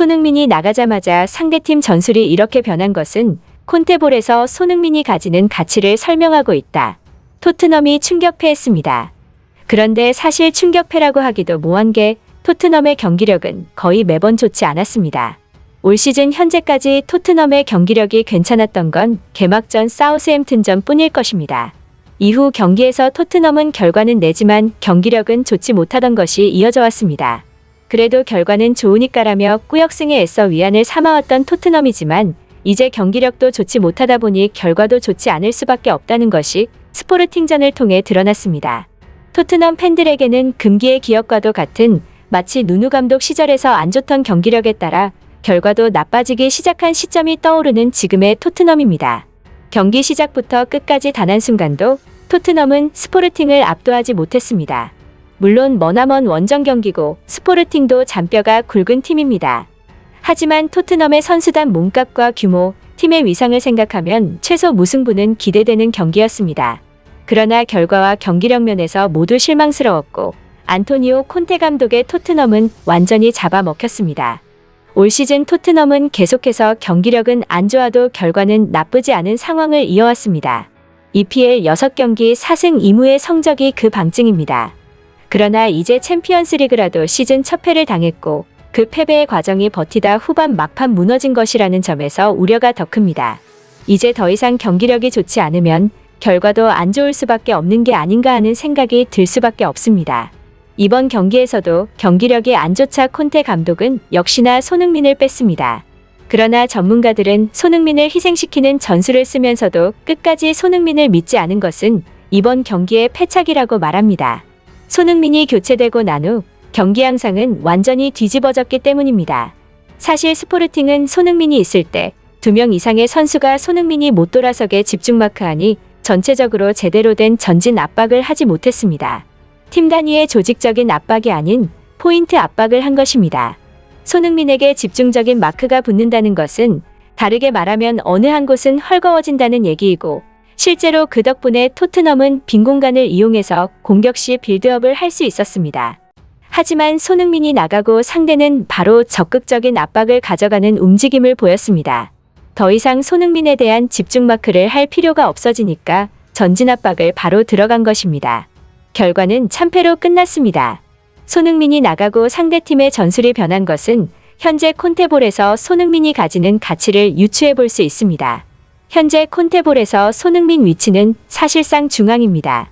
손흥민이 나가자마자 상대팀 전술이 이렇게 변한 것은 콘테볼에서 손흥민이 가지는 가치를 설명하고 있다. 토트넘이 충격패했습니다. 그런데 사실 충격패라고 하기도 뭐한 게 토트넘의 경기력은 거의 매번 좋지 않았습니다. 올 시즌 현재까지 토트넘의 경기력이 괜찮았던 건 개막전 사우스햄튼전 뿐일 것입니다. 이후 경기에서 토트넘은 결과는 내지만 경기력은 좋지 못하던 것이 이어져 왔습니다. 그래도 결과는 좋으니까라며 꾸역승에 애써 위안을 삼아왔던 토트넘이지만 이제 경기력도 좋지 못하다 보니 결과도 좋지 않을 수밖에 없다는 것이 스포르팅전을 통해 드러났습니다. 토트넘 팬들에게는 금기의 기억과도 같은 마치 누누 감독 시절에서 안 좋던 경기력에 따라 결과도 나빠지기 시작한 시점이 떠오르는 지금의 토트넘입니다. 경기 시작부터 끝까지 단 한순간도 토트넘은 스포르팅을 압도하지 못했습니다. 물론 머나먼 원정 경기고 스포르팅도 잔뼈가 굵은 팀입니다. 하지만 토트넘의 선수단 몸값과 규모, 팀의 위상을 생각하면 최소 무승부는 기대되는 경기였습니다. 그러나 결과와 경기력 면에서 모두 실망스러웠고 안토니오 콘테 감독의 토트넘은 완전히 잡아먹혔습니다. 올 시즌 토트넘은 계속해서 경기력은 안 좋아도 결과는 나쁘지 않은 상황을 이어왔습니다. EPL 6경기 4승 2무의 성적이 그 방증입니다. 그러나 이제 챔피언스리그라도 시즌 첫 패를 당했고 그 패배의 과정이 버티다 후반 막판 무너진 것이라는 점에서 우려가 더 큽니다. 이제 더 이상 경기력이 좋지 않으면 결과도 안 좋을 수밖에 없는 게 아닌가 하는 생각이 들 수밖에 없습니다. 이번 경기에서도 경기력이 안 좋자 콘테 감독은 역시나 손흥민을 뺐습니다. 그러나 전문가들은 손흥민을 희생시키는 전술을 쓰면서도 끝까지 손흥민을 믿지 않은 것은 이번 경기의 패착이라고 말합니다. 손흥민이 교체되고 난 후 경기 양상은 완전히 뒤집어졌기 때문입니다. 사실 스포르팅은 손흥민이 있을 때 2명 이상의 선수가 손흥민이 못 돌아서게 집중 마크하니 전체적으로 제대로 된 전진 압박을 하지 못했습니다. 팀 단위의 조직적인 압박이 아닌 포인트 압박을 한 것입니다. 손흥민에게 집중적인 마크가 붙는다는 것은 다르게 말하면 어느 한 곳은 헐거워진다는 얘기이고 실제로 그 덕분에 토트넘은 빈 공간을 이용해서 공격 시 빌드업을 할 수 있었습니다. 하지만 손흥민이 나가고 상대는 바로 적극적인 압박을 가져가는 움직임을 보였습니다. 더 이상 손흥민에 대한 집중 마크를 할 필요가 없어지니까 전진 압박을 바로 들어간 것입니다. 결과는 참패로 끝났습니다. 손흥민이 나가고 상대팀의 전술이 변한 것은 현재 콘테볼에서 손흥민이 가지는 가치를 유추해 볼 수 있습니다. 현재 콘테볼에서 손흥민 위치는 사실상 중앙입니다.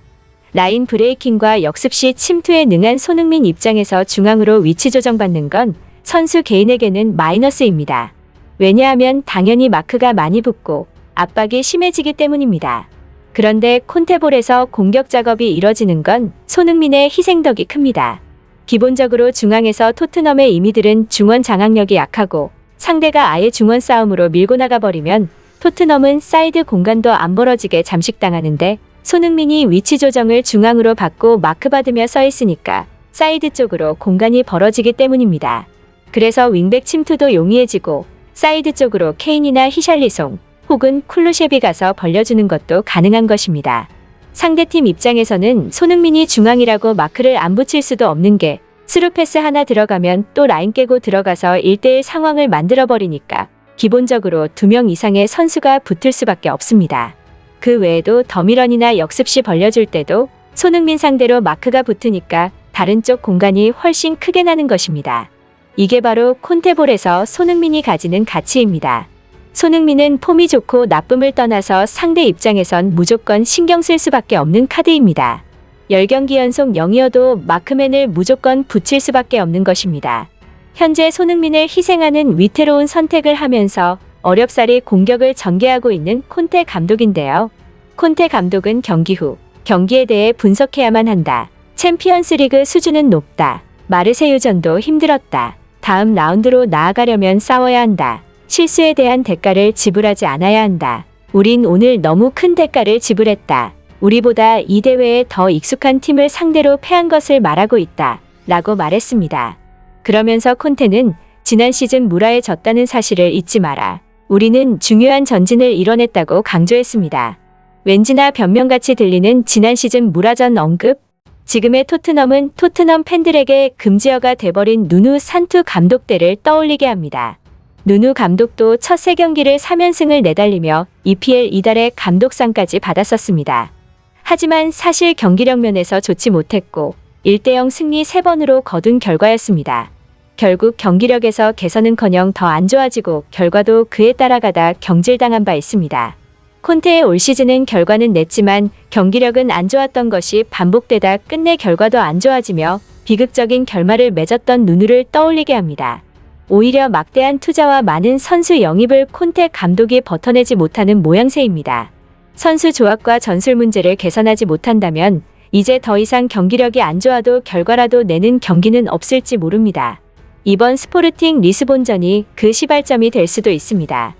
라인 브레이킹과 역습 시 침투에 능한 손흥민 입장에서 중앙으로 위치 조정받는 건 선수 개인에게는 마이너스입니다. 왜냐하면 당연히 마크가 많이 붙고 압박이 심해지기 때문입니다. 그런데 콘테볼에서 공격 작업이 이뤄지는 건 손흥민의 희생덕이 큽니다. 기본적으로 중앙에서 토트넘의 이미들은 중원 장악력이 약하고 상대가 아예 중원 싸움으로 밀고 나가버리면 토트넘은 사이드 공간도 안 벌어지게 잠식당하는데 손흥민이 위치 조정을 중앙으로 받고 마크 받으며 서 있으니까 사이드 쪽으로 공간이 벌어지기 때문입니다. 그래서 윙백 침투도 용이해지고 사이드 쪽으로 케인이나 히샬리송 혹은 쿨루셰비 가서 벌려주는 것도 가능한 것입니다. 상대팀 입장에서는 손흥민이 중앙이라고 마크를 안 붙일 수도 없는 게 스루 패스 하나 들어가면 또 라인 깨고 들어가서 1대1 상황을 만들어버리니까 기본적으로 2명 이상의 선수가 붙을 수밖에 없습니다. 그 외에도 더미런이나 역습 시 벌려줄 때도 손흥민 상대로 마크가 붙으니까 다른 쪽 공간이 훨씬 크게 나는 것입니다. 이게 바로 콘테볼에서 손흥민이 가지는 가치입니다. 손흥민은 폼이 좋고 나쁨을 떠나서 상대 입장에선 무조건 신경 쓸 수밖에 없는 카드입니다. 10경기 연속 0이어도 마크맨을 무조건 붙일 수밖에 없는 것입니다. 현재 손흥민을 희생하는 위태로운 선택을 하면서 어렵사리 공격을 전개하고 있는 콘테 감독인데요. 콘테 감독은 경기 후 경기에 대해 분석해야만 한다. 챔피언스리그 수준은 높다. 마르세유전도 힘들었다. 다음 라운드로 나아가려면 싸워야 한다. 실수에 대한 대가를 지불하지 않아야 한다. 우린 오늘 너무 큰 대가를 지불했다. 우리보다 이 대회에 더 익숙한 팀을 상대로 패한 것을 말하고 있다. 라고 말했습니다. 그러면서 콘테는 지난 시즌 무라에 졌다는 사실을 잊지 마라. 우리는 중요한 전진을 이뤄냈다고 강조했습니다. 왠지나 변명같이 들리는 지난 시즌 무라전 언급? 지금의 토트넘은 토트넘 팬들에게 금지어가 돼버린 누누 산투 감독 때를 떠올리게 합니다. 누누 감독도 첫 세 경기를 3연승을 내달리며 EPL 이달의 감독상까지 받았었습니다. 하지만 사실 경기력 면에서 좋지 못했고 1대0 승리 3번으로 거둔 결과였습니다. 결국 경기력에서 개선은커녕 더 안 좋아지고 결과도 그에 따라가다 경질당한 바 있습니다. 콘테의 올 시즌은 결과는 냈지만 경기력은 안 좋았던 것이 반복되다 끝내 결과도 안 좋아지며 비극적인 결말을 맺었던 누누를 떠올리게 합니다. 오히려 막대한 투자와 많은 선수 영입을 콘테 감독이 버텨내지 못하는 모양새입니다. 선수 조합과 전술 문제를 개선하지 못한다면 이제 더 이상 경기력이 안 좋아도 결과라도 내는 경기는 없을지 모릅니다. 이번 스포르팅 리스본전이 그 시발점이 될 수도 있습니다.